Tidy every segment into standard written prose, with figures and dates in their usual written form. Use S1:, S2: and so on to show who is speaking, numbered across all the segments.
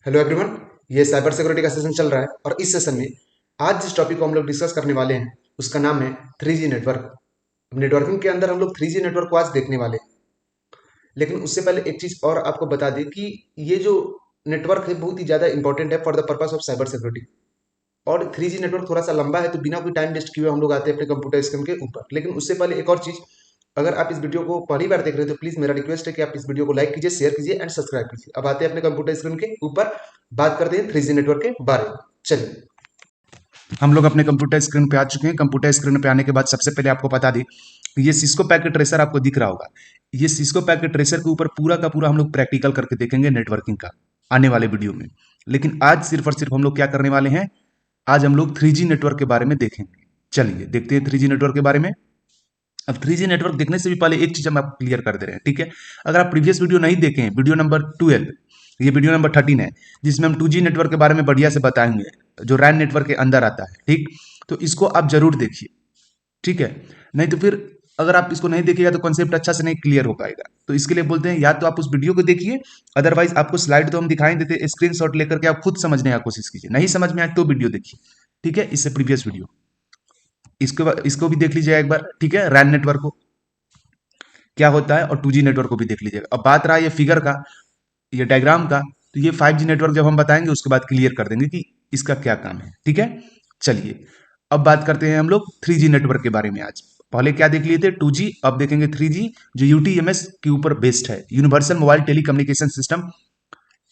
S1: Hello everyone. ये cyber security का session चल रहा है और इस सेशन में आज जिस टॉपिक को हम लोग डिस्कस करने वाले हैं उसका नाम है 3G नेटवर्क। नेटवर्किंग के अंदर हम लोग 3G नेटवर्क को आज देखने वाले हैं। लेकिन उससे पहले एक चीज और आपको बता दें कि ये जो नेटवर्क है बहुत ही ज्यादा इंपॉर्टेंट है for the purpose of cyber security. और 3G नेटवर्क थोड़ा सा लंबा है तो बिना कोई टाइम वेस्ट किए हुए हम लोग आते हैं अपने कंप्यूटर स्क्रीन के ऊपर। लेकिन उससे पहले एक और चीज, अगर आप इस वीडियो को पहली बार देख रहे हो तो प्लीज मेरा रिक्वेस्ट है कि आप इस वीडियो को लाइक कीजिए, शेयर कीजिए एंड सब्सक्राइब कीजिए। अब आते हैं अपने कंप्यूटर स्क्रीन के ऊपर, बात करते हैं 3G नेटवर्क के बारे में। चलिए, हम लोग अपने कंप्यूटर स्क्रीन पे आ चुके हैं। कंप्यूटर स्क्रीन पे आने के बाद सबसे पहले आपको बता दें कि ये सिस्को पैकेट ट्रेसर आपको दिख रहा होगा। ये सिस्को पैकेट ट्रेसर के ऊपर पूरा का पूरा हम लोग प्रैक्टिकल करके देखेंगे नेटवर्किंग का आने वाले वीडियो में। लेकिन आज सिर्फ और सिर्फ हम लोग क्या करने वाले हैं, आज हम लोग 3G नेटवर्क के बारे में देखेंगे। चलिए देखते हैं 3G नेटवर्क के बारे में। अब 3G नेटवर्क देखने से भी पहले एक चीज हम आपको क्लियर कर दे रहे हैं, ठीक है। अगर आप प्रीवियस वीडियो नहीं देखे हैं, वीडियो नंबर 12, ये वीडियो नंबर 13 है, जिसमें हम 2G नेटवर्क के बारे में बढ़िया से बताएंगे, जो रैन नेटवर्क के अंदर आता है, ठीक। तो इसको आप जरूर देखिए, ठीक है। नहीं तो फिर अगर आप इसको नहीं देखिएगा तो कॉन्सेप्ट अच्छा से नहीं क्लियर हो पाएगा। तो इसके लिए बोलते हैं या तो आप उस वीडियो को देखिए, अदरवाइज आपको स्लाइड तो हम दिखाई देते, स्क्रीनशॉट लेकर के आप खुद समझने की कोशिश कीजिए। नहीं समझ में आए तो वीडियो देखिए, ठीक है, इससे प्रीवियस वीडियो। इसको भी देख लीजिएगा एक बार, ठीक है। रैन नेटवर्क को क्या होता है और 2G नेटवर्क को भी देख लीजिएगा। अब बात रहा ये फिगर का, ये डायग्राम का, तो ये 5G नेटवर्क जब हम बताएंगे उसके बाद क्लियर कर देंगे कि इसका क्या काम है, ठीक है। चलिए अब बात करते हैं हम लोग 3G नेटवर्क के बारे में। आज पहले क्या देख लिए थे, 2G, अब देखेंगे 3G, जो यूटीएमएस के ऊपर बेस्ड है, universal mobile telecommunication system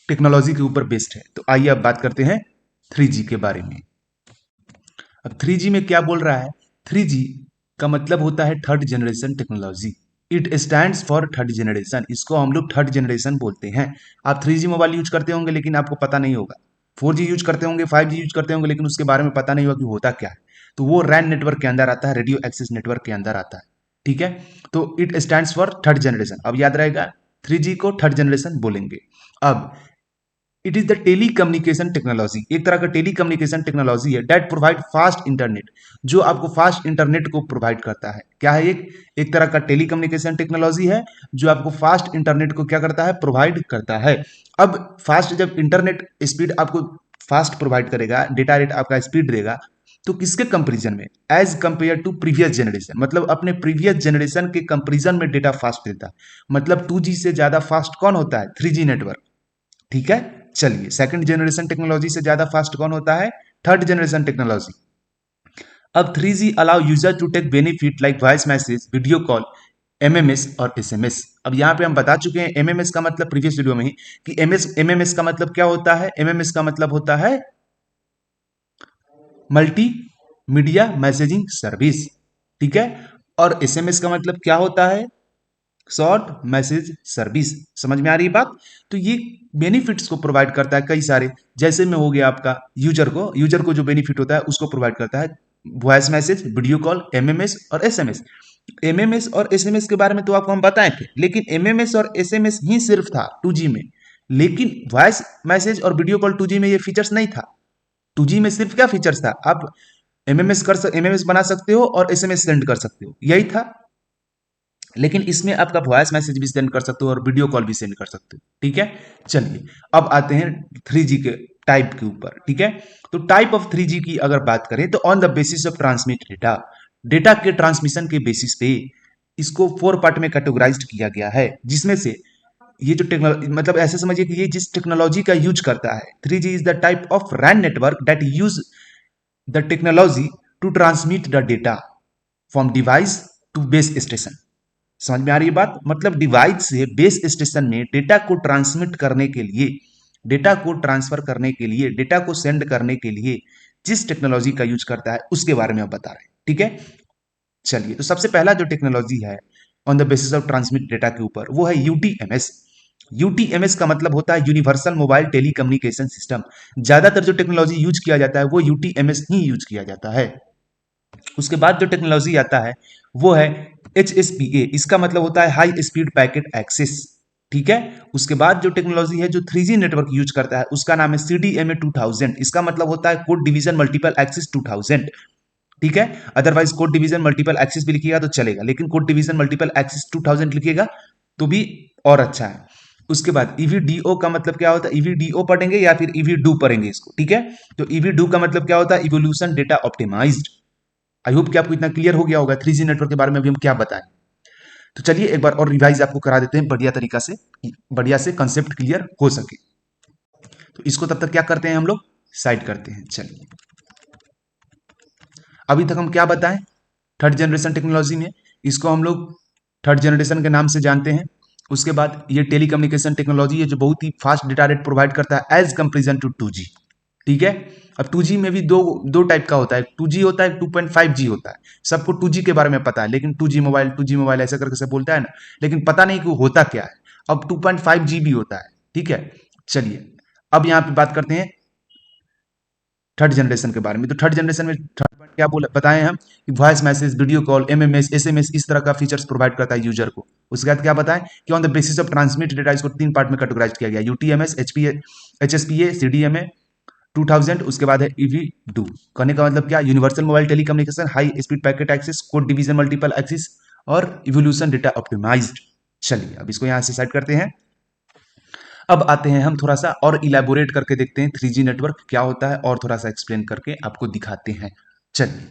S1: technology के ऊपर बेस्ड है। तो आइए अब बात करते हैं 3G के बारे में। अब 3G में क्या बोल रहा है, 3G का मतलब होता है third generation technology. It stands for third generation, इसको हम लोग थर्ड जनरेशन बोलते हैं। आप 3G मोबाइल यूज करते होंगे लेकिन आपको पता नहीं होगा, 4G यूज करते होंगे, 5G यूज करते होंगे, लेकिन उसके बारे में पता नहीं होगा कि होता क्या है। तो वो रैन नेटवर्क के अंदर आता है, रेडियो एक्सेस नेटवर्क के अंदर आता है, ठीक है। तो it stands for third generation, अब याद रहेगा 3G को थर्ड जनरेशन बोलेंगे। अब it is the telecommunication technology, एक तरह का टेली कम्युनिकेशन टेक्नोलॉजी है, डेट प्रोवाइड फास्ट इंटरनेट, जो आपको फास्ट इंटरनेट को प्रोवाइड करता है। क्या है, एक तरह का टेली कम्युनिकेशन टेक्नोलॉजी है जो आपको फास्ट इंटरनेट को क्या करता है, प्रोवाइड करता है। अब फास्ट, जब इंटरनेट स्पीड आपको फास्ट प्रोवाइड करेगा, डेटा रेट आपका स्पीड देगा, तो किसके कंपेरिजन में, as compare to previous generation, मतलब अपने प्रीवियस जनरेशन के कंपेरिजन में डेटा फास्ट देता है। मतलब 2G से ज्यादा फास्ट कौन होता है, 3G नेटवर्क, ठीक है। चलिए सेकंड जनरेशन टेक्नोलॉजी से ज्यादा फास्ट कौन होता है, थर्ड जनरेशन टेक्नोलॉजी। अब 3G allow user to take benefit like voice message, video call, MMS और एसएमएस। अब यहाँ पे हम बता चुके हैं एमएमएस का मतलब प्रीवियस वीडियो में ही, कि एमएमएस का मतलब क्या होता है, एमएमएस का मतलब होता है मल्टी मीडिया मैसेजिंग सर्विस, ठीक है। और एसएमएस का मतलब क्या होता है, शॉर्ट मैसेज सर्विस। समझ में आ रही है बात। तो ये बेनिफिट्स को प्रोवाइड करता है कई सारे, जैसे में हो गया आपका यूजर को जो बेनिफिट होता है उसको प्रोवाइड करता है, voice message, video call, MMS और एसएमएस। एमएमएस और एसएमएस के बारे में तो आपको हम बताए थे, लेकिन एमएमएस और एसएमएस ही सिर्फ था 2G में, लेकिन वॉइस मैसेज और वीडियो कॉल 2G में ये फीचर्स नहीं था। 2G में सिर्फ क्या फीचर्स था, आप एमएमएस बना सकते हो और एसएमएस सेंड कर सकते हो, यही था। लेकिन इसमें आपका वॉइस मैसेज भी सेंड कर सकते हो और वीडियो कॉल भी सेंड कर सकते हो, ठीक है। चलिए अब आते हैं 3G के टाइप के ऊपर, ठीक है। तो टाइप ऑफ 3G की अगर बात करें तो on the basis of transmit data, data के ट्रांसमिशन के बेसिस पे इसको 4 पार्ट में कैटेगराइज्ड किया गया है, जिसमें से ये जो टेक्नोलॉजी, मतलब ऐसे समझिए कि ये जिस टेक्नोलॉजी का यूज करता है, 3G is the type of RAN network that use the technology to transmit the data from device to base station. समझ में आ रही है बात, मतलब डिवाइस से बेस स्टेशन में डेटा को ट्रांसमिट करने के लिए, डेटा को ट्रांसफर करने के लिए, डेटा को सेंड करने के लिए जिस टेक्नोलॉजी का यूज करता है उसके बारे में आप बता रहे हैं, ठीक है। चलिए तो सबसे पहला जो टेक्नोलॉजी है on the basis of transmit data के ऊपर, वो है यूटीएमएस। यूटीएमएस का मतलब होता है यूनिवर्सल मोबाइल टेलीकम्युनिकेशन सिस्टम। ज्यादातर जो टेक्नोलॉजी यूज किया जाता है वो यूटीएमएस ही यूज किया जाता है। उसके बाद जो टेक्नोलॉजी आता है वो है HSPA, इसका मतलब होता है हाई स्पीड पैकेट एक्सेस, ठीक है। उसके बाद जो टेक्नोलॉजी है जो 3G नेटवर्क यूज करता है उसका नाम है CDMA 2000, इसका मतलब होता है कोड डिवीजन मल्टीपल एक्सेस 2000, ठीक है। Otherwise code division multiple access भी लिखिएगा तो चलेगा, लेकिन कोड डिवीजन मल्टीपल एक्सेस 2000 लिखिएगा तो भी और अच्छा है।
S2: उसके बाद ईवीडीओ का मतलब क्या होता है, ईवीडीओ पढ़ेंगे या फिर ईवीडू पढ़ेंगे इसको, ठीक है। तो ईवीडू का मतलब क्या होता है, evolution data optimized. I hope कि आपको इतना क्लियर हो गया होगा 3G नेटवर्क के बारे में अभी हम क्या बताएं। तो चलिए एक बार और रिवाइज आपको करा देते हैं बढ़िया तरीका से, बढ़िया से कंसेप्ट क्लियर हो सके। तो इसको तब तक क्या करते हैं हम लोग, साइड करते हैं। चलिए अभी तक हम क्या बताएं, थर्ड जनरेशन टेक्नोलॉजी में इसको हम लोग थर्ड जनरेशन के नाम से जानते हैं। उसके बाद ये टेलीकम्युनिकेशन टेक्नोलॉजी है जो बहुत ही फास्ट डेटा रेट प्रोवाइड करता है एज कंपेरिजन टू 2G, ठीक है। अब 2G में भी दो दो टाइप का होता है, 2G होता है, 2.5G होता है। सबको 2G के बारे में पता है, लेकिन 2G मोबाइल ऐसा करके सब बोलता है ना, लेकिन पता नहीं कि वो होता क्या है। अब 2.5G भी होता है, ठीक है। चलिए अब यहाँ पे बात करते हैं थर्ड जनरेशन के बारे में। तो थर्ड जनरेशन में थर्ड पॉइंट क्या बोला बताएं हम कि voice message, video call, MMS, SMS इस तरह का फीचर्स प्रोवाइड करता है यूजर को। उसके बाद क्या बताएं कि on the basis of transmit data, इसको 3 पार्ट में कैटेगराइज किया गया, यूटीएमएस, एचपीए, एचएसपीए, सीडीएमए 2000। उसके बाद है ईवी डू। कहने का मतलब क्या, universal mobile telecommunication, high speed packet access, code division multiple access और इवोल्यूशन डेटा ऑप्टिमाइज्ड। चलिए अब इसको यहां से साइड करते हैं। अब आते हैं हम थोड़ा सा और इलेबोरेट करके देखते हैं 3G नेटवर्क क्या होता है, और थोड़ा सा एक्सप्लेन करके आपको दिखाते हैं। चलिए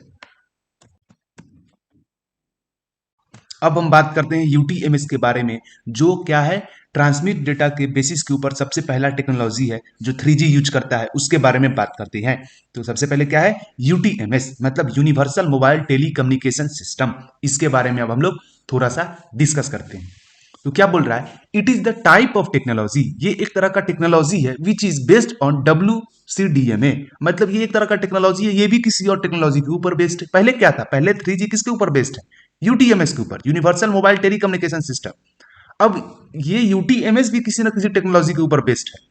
S2: अब हम बात करते हैं यूटीएमएस के बारे में, जो क्या है, ट्रांसमिट डेटा के बेसिस के ऊपर सबसे पहला टेक्नोलॉजी है जो 3G यूज करता है, उसके बारे में बात करते हैं। तो सबसे पहले क्या है, यूटीएमएस मतलब universal mobile telecommunication system. इसके बारे में अब हम लोग थोड़ा सा डिस्कस करते हैं। तो क्या बोल रहा है, it is the type of technology, ये एक तरह का टेक्नोलॉजी है which is based on WCDMA। मतलब ये एक तरह का टेक्नोलॉजी है, ये भी किसी और टेक्नोलॉजी के ऊपर बेस्ड है। पहले क्या था, पहले 3G किसके ऊपर बेस्ड है, यूटीएमएस के ऊपर, यूनिवर्सल मोबाइल टेलीकम्युनिकेशन सिस्टम। अब ये यूटीएमएस भी किसी ना किसी टेक्नोलॉजी के ऊपर बेस्ड है,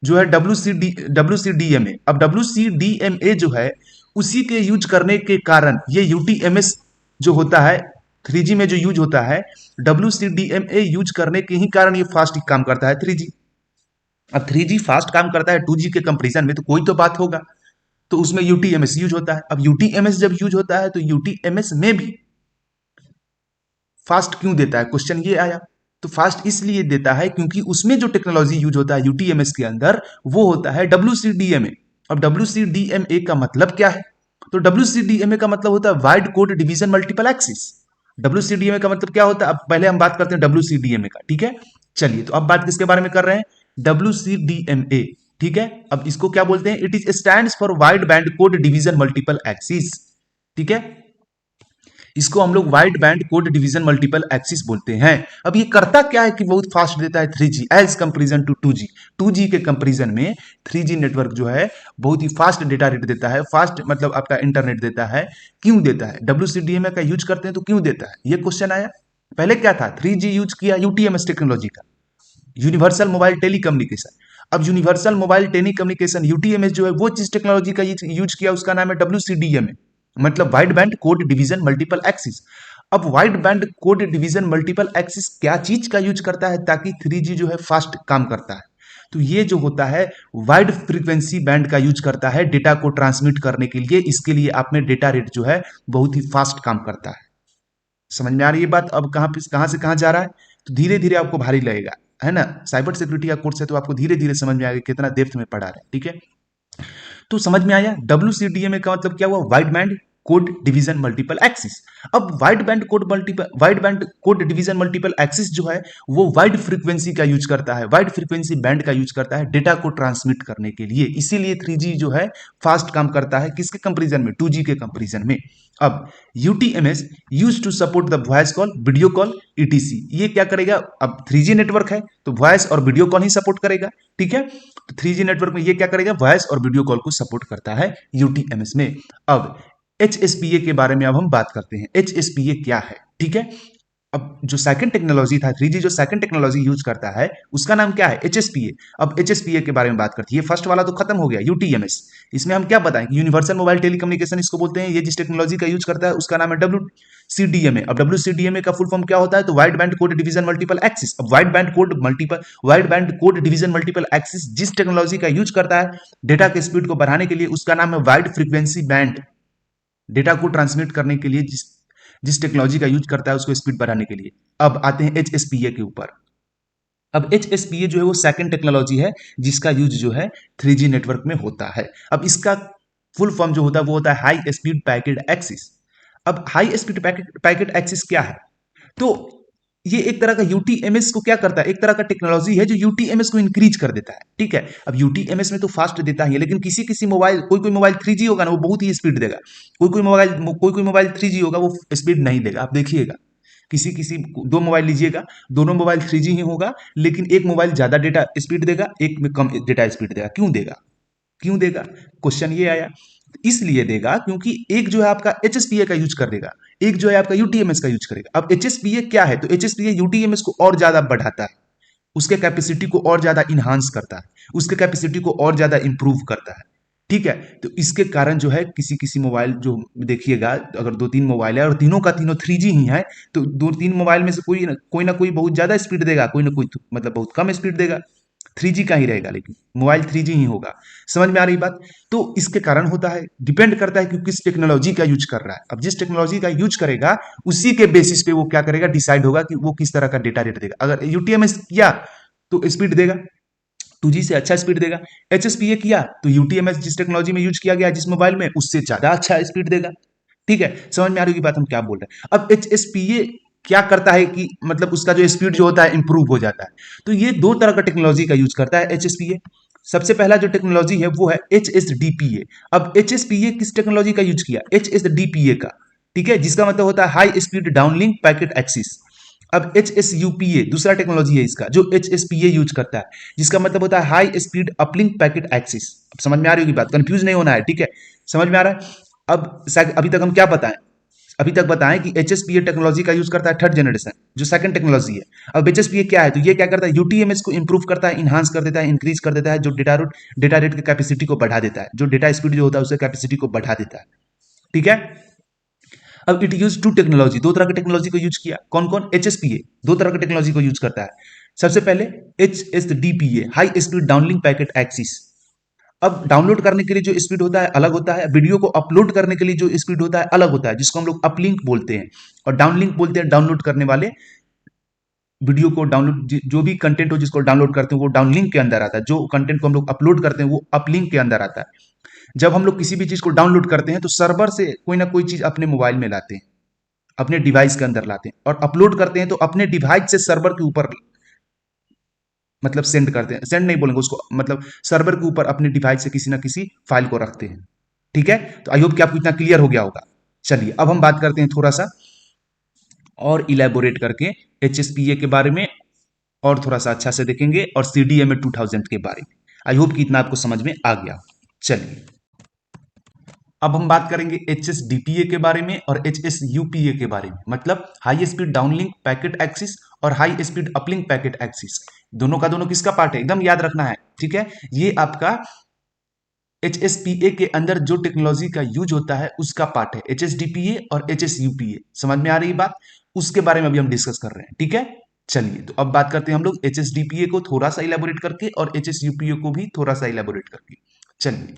S2: जो है WCDMA। अब WCDMA जो है उसी के यूज करने के कारण ये यूटीएमएस जो होता है 3G में जो यूज होता है, WCDMA यूज करने के ही कारण ये फास्ट काम करता है 3G। अब 3G फास्ट काम करता है 2G के कंपेरिजन में, तो कोई तो बात होगा, तो उसमें यूटीएमएस यूज होता है। अब यूटीएमएस जब यूज होता है तो यूटीएमएस में भी फास्ट क्यों देता है, क्वेश्चन ये आया। तो फास्ट इसलिए देता है क्योंकि उसमें जो टेक्नोलॉजी यूज होता है यूटीएमएस के अंदर, वो होता है WCDMA। अब WCDMA का मतलब क्या है, तो WCDMA का मतलब होता है wide code division multiple axis. WCDMA का मतलब क्या होता है, अब पहले हम बात करते हैं WCDMA का, ठीक है। चलिए तो अब बात किसके बारे में कर रहे हैं, WCDMA, ठीक है। अब इसको क्या बोलते हैं, it is stand for wide band code division multiple axis, ठीक है। इसको हम लोग wide band code division multiple axis बोलते हैं। अब ये करता क्या है कि बहुत फास्ट देता है 3G as comparison to 2G। 2G के कंपेरिजन में 3G नेटवर्क जो है बहुत ही फास्ट डेटा रेट देता है, फास्ट मतलब आपका इंटरनेट देता है। क्यों देता है, WCDMA का यूज करते हैं तो क्यों देता है, ये क्वेश्चन आया। पहले क्या था, 3G यूज किया यूटीएमएस टेक्नोलॉजी का, यूनिवर्सल मोबाइल टेलीकम्युनिकेशन। अब यूनिवर्सल मोबाइल टेलीकम्युनिकेशन यूटीएमएस जो है वो जिस टेक्नोलॉजी का यूज किया उसका नाम है WCDMA, मतलब wide band code division multiple access. अब wide band code division multiple access क्या चीज का यूज करता है, ताकि 3G जो है फास्ट काम करता है। तो ये जो होता है वाइड फ्रीक्वेंसी बैंड का यूज करता है डेटा को ट्रांसमिट करने के लिए। इसके लिए आप में डेटा रेट जो है बहुत ही फास्ट काम करता है। समझ में आ रही है बात, अब कहाँ से कहाँ जा रहा है। तो धीरे धीरे आपको भारी लगेगा, है ना। साइबर सिक्योरिटी का कोर्स है तो आपको धीरे धीरे समझ में आएगा कितना डेप्थ में पढ़ा रहे हैं, ठीक है। तो समझ में आया WCDMA का मतलब क्या हुआ, wide band code division multiple access. अब wide band code division multiple access जो है वो वाइड फ्रीक्वेंसी का यूज करता है, वाइड फ्रीक्वेंसी बैंड का यूज करता है डेटा को ट्रांसमिट करने के लिए। इसीलिए 3G जो है फास्ट काम करता है किसके कंपेरिजन में, 2G के कंपेरिजन में। अब UTMS use to support the voice call, video call, ETC। ये क्या करेगा, अब 3G नेटवर्क है तो वॉइस और वीडियो कॉल ही सपोर्ट करेगा, ठीक है। तो 3G नेटवर्क में ये क्या करेगा, वॉइस और वीडियो कॉल को सपोर्ट करता है UTMS में। अब HSPA के बारे में अब हम बात करते हैं, HSPA क्या है, ठीक है। अब जो सेकंड टेक्नोलॉजी था 3G, जो सेकंड टेक्नोलॉजी यूज करता है उसका नाम क्या है, HSPA। अब HSPA के बारे में बात करते हैं, ये फर्स्ट वाला तो खत्म हो गया UTMS। इसमें हम क्या बताएं, यूनिवर्सल मोबाइल टेलीकम्युनिकेशन इसको बोलते हैं। ये जिस टेक्नोलॉजी का यूज करता है उसका नाम है WCDMA। अब WCDMA का फुल फॉर्म क्या होता है, तो wide band code division multiple access. अब wide band code division multiple access जिस टेक्नोलॉजी का यूज करता है डेटा के स्पीड को बढ़ाने के लिए, उसका नाम है वाइड फ्रीक्वेंसी बैंड। डेटा को ट्रांसमिट करने के लिए जिस जिस टेक्नोलॉजी का यूज करता है उसको स्पीड बढ़ाने के लिए। अब आते हैं HSPA के ऊपर। अब HSPA जो है वो सेकंड टेक्नोलॉजी है जिसका यूज जो है 3G नेटवर्क में होता है। अब इसका फुल फॉर्म जो होता है वो होता है हाई स्पीड पैकेट एक्सेस। अब हाई स्पीड पैकेट एक्सेस क्या है? तो ये एक तरह का यूटीएमएस को क्या करता है, एक तरह का टेक्नोलॉजी है जो यूटीएमएस को इंक्रीज कर देता है। ठीक है, अब यूटीएमएस में तो फास्ट देता ही है, लेकिन किसी किसी मोबाइल, कोई कोई मोबाइल 3G होगा ना वो बहुत ही स्पीड देगा, कोई कोई मोबाइल 3G होगा वो स्पीड नहीं देगा। आप देखिएगा किसी किसी दो मोबाइल लीजिएगा, दोनों मोबाइल 3G ही होगा, लेकिन एक मोबाइल ज्यादा डेटा स्पीड देगा, एक में कम डेटा स्पीड देगा। क्यों देगा? क्यों देगा? क्वेश्चन ये आया। इसलिए देगा क्योंकि एक जो है आपका एचएसपीए का यूज कर देगा, एक जो है आपका यूटीएमएस का यूज करेगा। अब एचएसपीए क्या है? तो एचएसपीए यूटीएमएस को और ज्यादा बढ़ाता है, उसके कैपेसिटी को और ज्यादा इन्हांस करता है, उसके कैपेसिटी को और ज्यादा इंप्रूव करता है। ठीक है, तो इसके कारण जो है किसी किसी मोबाइल जो देखिएगा, अगर दो तीन मोबाइल है और तीनों का तीनों 3G ही है, तो दो तीन मोबाइल में से कोई ना कोई बहुत ज्यादा स्पीड देगा, कोई ना कोई मतलब बहुत कम स्पीड देगा। 3G का ही रहेगा, लेकिन मोबाइल 3G ही होगा। समझ में आ रही बात? तो इसके कारण होता है, डिपेंड करता है कि किस टेक्नोलॉजी का यूज कर रहा है। अब जिस टेक्नोलॉजी का यूज करेगा उसी के बेसिस पे वो क्या करेगा, डिसाइड होगा कि वो किस तरह का डेटा रेट देगा। अगर यूटीएमएस किया तो स्पीड देगा, 2G से अच्छा स्पीड देगा। एचएसपीए किया तो यूटीएमएस जिस टेक्नोलॉजी में यूज किया गया जिस मोबाइल में, उससे ज्यादा अच्छा स्पीड देगा। ठीक है, समझ में आ रही होगी बात हम क्या बोल रहे हैं। अब एचएसपीए क्या करता है कि मतलब उसका जो स्पीड जो होता है इंप्रूव हो जाता है। तो ये दो तरह का टेक्नोलॉजी का यूज करता है एचएसपीए। सबसे पहला जो टेक्नोलॉजी है वो है एचएसडीपीए। अब एचएसपीए किस टेक्नोलॉजी का यूज किया? एचएसडीपीए का। ठीक है, जिसका मतलब होता है high speed downlink packet access. अब एच एस यूपीए दूसरा टेक्नोलॉजी है इसका, जो H S P A use करता है, जिसका मतलब होता है high speed uplink packet access. अब समझ में आ रही होगी बात, कंफ्यूज नहीं होना है। ठीक है, समझ में आ रहा है? अब अभी तक हम क्या बताएं? अभी तक बताएं कि H S P A technology का यूज करता है थर्ड जनरेशन, जो सेकंड टेक्नोलॉजी है। अब एच एस पी ए क्या है? तो ये क्या करता है, यूटीएमएस को इंप्रूव करता है, इन्हांस कर देता है, इंक्रीज कर देता है, जो डेटा रेट की कैपेसिटी को बढ़ा देता है, जो डेटा स्पीड जो होता है उसके कैपेसिटी को बढ़ा देता है। ठीक है, अब इट यूज टू टेक्नोलॉजी, दो तरह की टेक्नोलॉजी को यूज किया। कौन कौन? एचएसपीए दो तरह की टेक्नोलॉजी को यूज करता है। सबसे पहले HSDPA, high speed downlink packet access. अब डाउनलोड करने के लिए जो स्पीड होता है अलग होता है, वीडियो को अपलोड करने के लिए जो स्पीड होता है अलग होता है, जिसको हम लोग अपलिंक बोलते हैं, और डाउनलिंक बोलते हैं डाउनलोड करने वाले वीडियो को। डाउनलोड जो भी कंटेंट हो जिसको डाउनलोड करते हैं वो डाउनलिंक के अंदर आता है, जो कंटेंट को हम लोग अपलोड करते हैं वो अपलिंक के अंदर आता है। जब हम लोग किसी भी चीज को डाउनलोड करते हैं तो सर्वर से कोई ना कोई चीज अपने मोबाइल में लाते हैं, अपने डिवाइस के अंदर लाते हैं, और अपलोड करते हैं तो अपने डिवाइस से सर्वर के ऊपर मतलब सेंड करते हैं, सेंड नहीं बोलेंगे उसको, मतलब सर्वर के ऊपर अपने डिवाइस से किसी ना किसी फाइल को रखते हैं। ठीक है, तो आई होप कि आपको इतना क्लियर हो गया होगा। चलिए अब हम बात करते हैं थोड़ा सा और इलेबोरेट करके एचएसपीए के बारे में, और थोड़ा सा अच्छा से देखेंगे, और सीडीएमए 2000 के बारे में। आई होप कि इतना आपको समझ में आ गया। चलिए अब हम बात करेंगे एच एस डीपीए के बारे में और एच एस यूपीए के बारे में, मतलब high speed downlink packet access और high speed uplink packet access. दोनों का दोनों किसका पार्ट है, एकदम याद रखना है। ठीक है, ये आपका एच एस पी ए के अंदर जो टेक्नोलॉजी का यूज होता है उसका पार्ट है, एच एस डीपीए और एच एस यूपीए। समझ में आ रही बात? उसके बारे में अभी हम डिस्कस कर रहे हैं। ठीक है, चलिए तो अब बात करते हैं हम लोग एच एस डीपीए को थोड़ा सा इलेबोरेट करके और एच एस यूपीए को भी थोड़ा सा इलेबोरेट करके। चलिए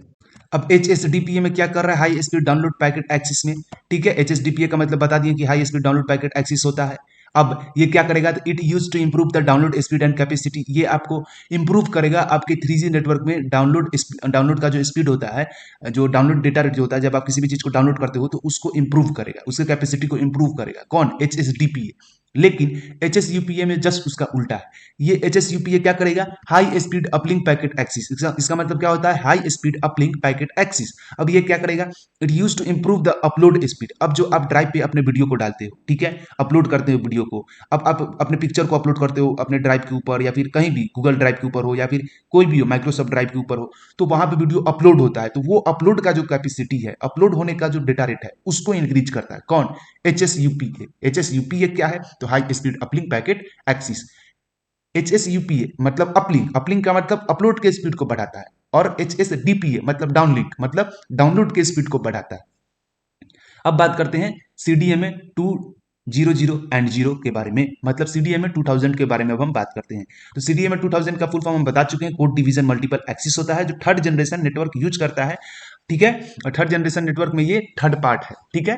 S2: अब एच एस डीपीए में क्या कर रहा है, high speed download packet axis में। ठीक है, एच एस डीपीए का मतलब बता दिए कि high speed download packet access होता है। अब ये क्या करेगा, तो it use to improve the download speed and capacity. ये आपको इंप्रूव करेगा आपके 3G नेटवर्क में डाउनलोड का जो स्पीड होता है, जो डाउनलोड डेटा रेट जो होता है, जब आप किसी भी चीज को डाउनलोड करते हो तो उसको इंप्रूव करेगा, उसके कैपेसिटी को इंप्रूव करेगा। कौन? H S DPA. लेकिन एच एस यूपीए में जस्ट उसका उल्टा है। ये एच एस यूपीए क्या करेगा, high speed uplink packet access. इसका मतलब क्या होता है, high speed uplink packet access. अब ये क्या करेगा, it use to improve the upload speed. अब जो आप ड्राइव पे अपने वीडियो को डालते हो, ठीक है, अपलोड करते हो वीडियो को, अब आप अपने पिक्चर को अपलोड करते हो अपने ड्राइव के ऊपर, या फिर कहीं भी गूगल ड्राइव के ऊपर हो, या फिर कोई भी हो माइक्रोसॉफ्ट ड्राइव के ऊपर हो, तो वहां पे वीडियो अपलोड होता है, तो वो अपलोड का जो कैपेसिटी है, अपलोड होने का जो डेटा रेट है, उसको इंक्रीज करता है। कौन? H S UPA. H S UPA क्या है, तो high speed uplink packet axis. H S UPA मतलब अपलिंक, अपलिंक का मतलब अपलोड के स्पीड को बढ़ाता है, और एच एस डीपीए मतलब डाउनलिंक, मतलब डाउनलोड के स्पीड को बढ़ाता है। अब बात करते हैं सीडीएमए 200 के बारे में, मतलब सीडीएमए 2000 के बारे में अब हम बात करते हैं। तो सीडीएमए 2000 का फुल फॉर्म हम बता चुके हैं, कोड डिवीजन मल्टीपल एक्सिस होता है, जो थर्ड जनरेशन नेटवर्क यूज करता है। ठीक है, और थर्ड जनरेशन नेटवर्क में ये थर्ड पार्ट है। ठीक है,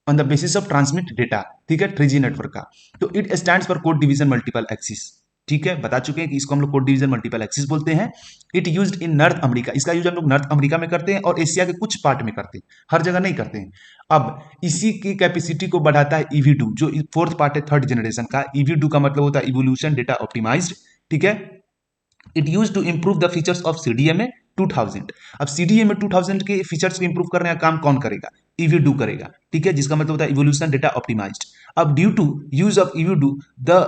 S2: on the basis of transmit data. ठीक है, 3G नेटवर्क का। तो it stands for code division multiple axis. ठीक है, बता चुके हैं कि इसको हम लोग कोड डिवीजन मल्टीपल एक्सिस बोलते हैं। It used in north America, इसका यूज हम लोग नॉर्थ अमेरिका में करते हैं और एशिया के कुछ पार्ट में करते हैं, हर जगह नहीं करते हैं। अब इसी की कैपेसिटी को बढ़ाता है EV2, जो फोर्थ पार्ट है थर्ड जनरेशन का। EV2 का मतलब होता है इवोल्यूशन डेटा ऑप्टिमाइज्ड, ठीक है। It use to improve the features of CDMA 2000। अब CDMA 2000 के फीचर्स को इंप्रूव करने का काम कौन करेगा? EV2 करेगा, ठीक है, जिसका मतलब होता है इवोल्यूशन डेटा ऑप्टिमाइज्ड। अब due to use of EV2 the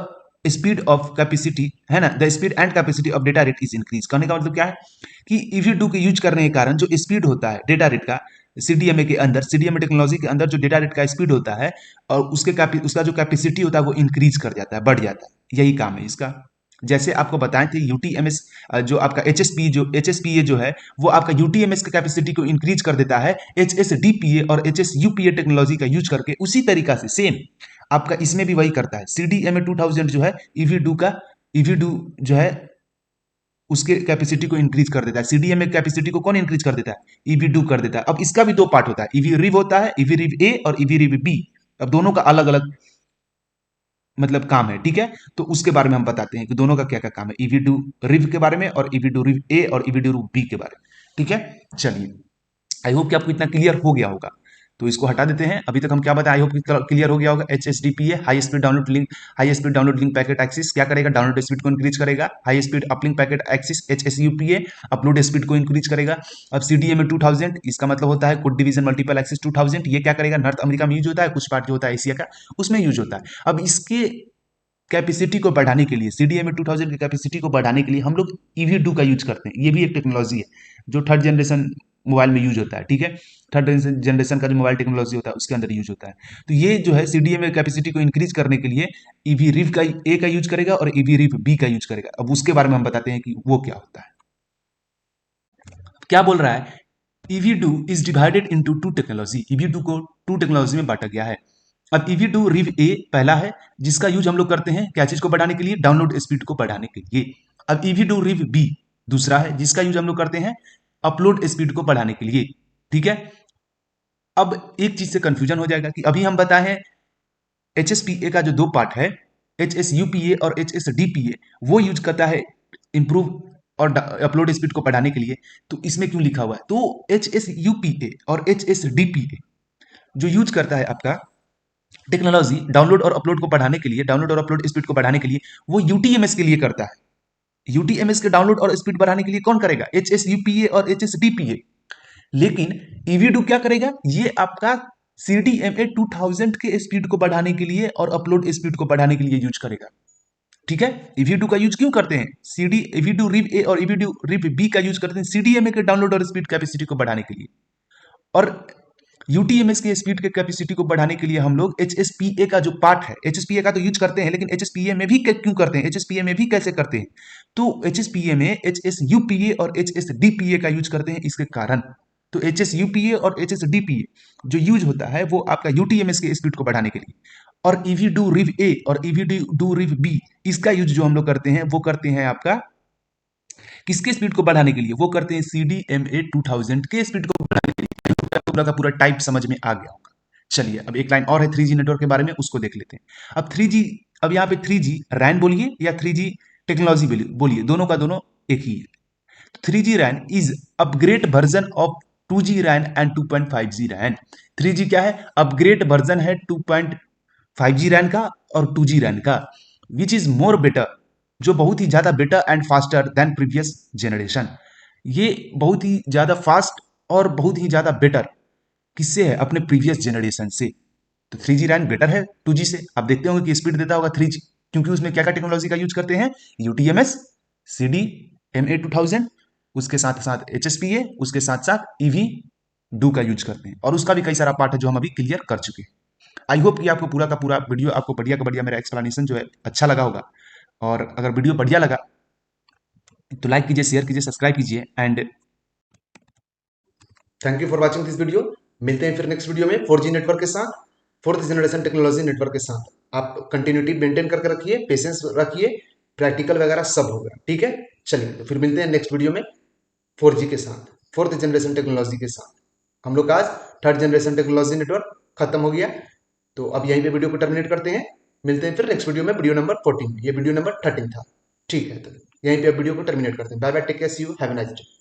S2: speed of capacity है ना, the speed and capacity of data rate is increase. कहने का मतलब क्या है कि EV2 के यूज करने के कारण जो स्पीड होता है डेटा रेट का CDMA के अंदर, CDMA टेक्नोलॉजी के अंदर जो डेटा रेट का स्पीड होता है और उसका जो कैपेसिटी होता है वो इंक्रीज कर जाता है, बढ़ जाता है। यही काम है इसका। जैसे आपको बताए थे UTMS, जो आपका HSPA जो है वो आपका UTMS की कैपेसिटी को इंक्रीज कर देता है HSDPA और HSUPA टेक्नोलॉजी का यूज करके। उसी तरीका से सेम आपका इसमें भी वही करता है। CDMA 2000 जो है EV2 जो है उसके कैपेसिटी को इंक्रीज कर देता है। CDMA कैपेसिटी को कौन इंक्रीज कर देता है? EV2 कर देता है। अब इसका भी दो पार्ट होता है, EV रिव होता है, EV रिव A और EV रिव B। अब दोनों का अलग अलग मतलब काम है, ठीक है। तो उसके बारे में हम बताते हैं कि दोनों का क्या क्या काम है, EV2 रिव के बारे में और EV2 रिव A और EV2 रिव B के बारे में, ठीक है। चलिए, आई होप कि आपको इतना क्लियर हो गया होगा। तो इसको हटा देते हैं। अभी तक हम क्या बताए, आई होप क्लियर हो गया होगा। HSDPA high speed download link packet axis क्या करेगा? डाउनलोड स्पीड को इंक्रीज करेगा। High speed uplink packet axis HSUPA upload speed को इंक्रीज करेगा। अब CDMA 2000 इसका मतलब होता है कोड डिवीजन मल्टीपल एक्सिस 2000, ये क्या करेगा? नॉर्थ अमेरिका में यूज होता है, कुछ पार्ट जो होता है एशिया का उसमें यूज होता है। अब इसके कैपेसिटी को बढ़ाने के लिए, CDMA 2000 की कैपेसिटी को बढ़ाने के लिए हम लोग EV2 का यूज करते हैं। ये भी एक टेक्नोलॉजी है जो थर्ड जनरेशन मोबाइल में यूज होता है, ठीक है। थर्ड जनरेशन का जो मोबाइल टेक्नोलॉजी होता है उसके अंदर यूज होता है। तो ये जो है CDMA कैपेसिटी को इंक्रीज करने के लिए EV रिव का A का यूज करेगा और EV रिव B का यूज करेगा। अब उसके बारे में हम बताते हैं कि वो क्या होता है। क्या बोल रहा है? EV2 is divided into two technology. EV2 को टू टेक्नोलॉजी में बांटा गया है। अब EV2 रिव A पहला है जिसका यूज हम लोग करते हैं क्या चीज को बढ़ाने के लिए? डाउनलोड स्पीड को बढ़ाने के लिए। अब EV2 रिव B दूसरा है जिसका यूज हम लोग करते हैं अपलोड स्पीड को बढ़ाने के लिए, ठीक है। अब एक चीज से कंफ्यूजन हो जाएगा कि अभी हम बताए हैं HSPA का जो दो पार्ट है, HSUPA और HSDPA, वो यूज करता है इंप्रूव और अपलोड स्पीड को बढ़ाने के लिए। तो इसमें क्यों लिखा हुआ है? तो HSUPA और HSDPA जो यूज करता है आपका टेक्नोलॉजी डाउनलोड और अपलोड को बढ़ाने के लिए, डाउनलोड और अपलोड स्पीड को बढ़ाने के लिए, वो UTMS के लिए करता है। UTMS के डाउनलोड और स्पीड बढ़ाने के लिए कौन करेगा? HSUPA और HSDPA। लेकिन EV2 क्या करेगा? ये आपका CDMA 2000 के स्पीड को बढ़ाने के लिए और अपलोड स्पीड को बढ़ाने के लिए यूज करेगा, ठीक है। EV2 का यूज क्यों करते हैं? EV2 रिव A और EV2 रिव B का यूज करते हैं CDMA के डाउनलोड और स्पीड कैपेसिटी को बढ़ाने के लिए। और UTMS के स्पीड के कैपेसिटी को बढ़ाने के लिए हम लोग HSPA का जो पार्ट है, HSPA का तो यूज करते हैं, लेकिन HSPA में भी क्यों करते हैं? HSPA में भी कैसे करते हैं? तो HSPA में HSUPA और HSDPA का यूज करते हैं इसके कारण। तो HSUPA और HSDPA जो यूज होता है वो आपका UTMS के स्पीड को बढ़ाने के लिए। और EV2 रिव A और EV2 रिव B इसका यूज जो हम लोग करते हैं वो करते हैं आपका किसके स्पीड को बढ़ाने के लिए? वो करते हैं CDMA 2000 के स्पीड को बढ़ाने के लिए। पूरा का पूरा टाइप समझ में आ गया होगा। चलिए, अब एक लाइन और है 3G नेटवर्क के बारे में, उसको देख लेते हैं। अब 3G, अब यहाँ पे 3G रैन बोलिए या 3G टेक्नोलॉजी बोलिए, दोनों का दोनों एक ही है। 3G RAN is upgrade version of 2G RAN and 2.5G RAN. 3G क्या है? अपग्रेड वर्जन है 2.5G रैन का और 2G रैन का, विच इज मोर बेटर, जो बहुत ही ज्यादा better and faster than previous generation. ये बहुत ही ज्यादा फास्ट और बहुत ही ज्यादा बेटर किससे है? अपने प्रीवियस जनरेशन से। तो 3G रैन बेटर है 2G से। आप देखते होंगे कि स्पीड देता होगा 3G, क्योंकि उसमें क्या क्या टेक्नोलॉजी का यूज करते हैं? UTMS, CDMA 2000, उसके साथ साथ HSPA, उसके साथ साथ EV2 का यूज करते हैं। और उसका भी कई सारा पार्ट है जो हम अभी क्लियर कर चुके हैं। आई होप कि आपको पूरा का पूरा वीडियो, आपको बढ़िया का बढ़िया मेरा एक्सप्लेनेशन जो है अच्छा लगा होगा। और अगर वीडियो बढ़िया लगा तो लाइक कीजिए, शेयर कीजिए, सब्सक्राइब कीजिए and
S1: thank you for watching this video. मिलते हैं फिर नेक्स्ट वीडियो में 4G नेटवर्क के साथ, फोर्थ जनरेशन टेक्नोलॉजी नेटवर्क के साथ। आप कंटिन्यूटी मेंटेन करके रखिए, पेशेंस रखिए, प्रैक्टिकल वगैरह सब होगा, ठीक है। चलिए, तो फिर मिलते हैं नेक्स्ट वीडियो में 4G के साथ, फोर्थ जनरेशन टेक्नोलॉजी के साथ। हम लोग का आज थर्ड जनरेशन टेक्नोलॉजी नेटवर्क खत्म हो गया, तो अब यहीं पे वीडियो को टर्मिनेट करते हैं। मिलते हैं फिर नेक्स्ट वीडियो में, वीडियो नंबर 14। ये वीडियो नंबर 13 था। ठीक है, तो यहीं पे अब वीडियो को टर्मिनेट करते हैं। Bye bye, take care, see you, have a nice day.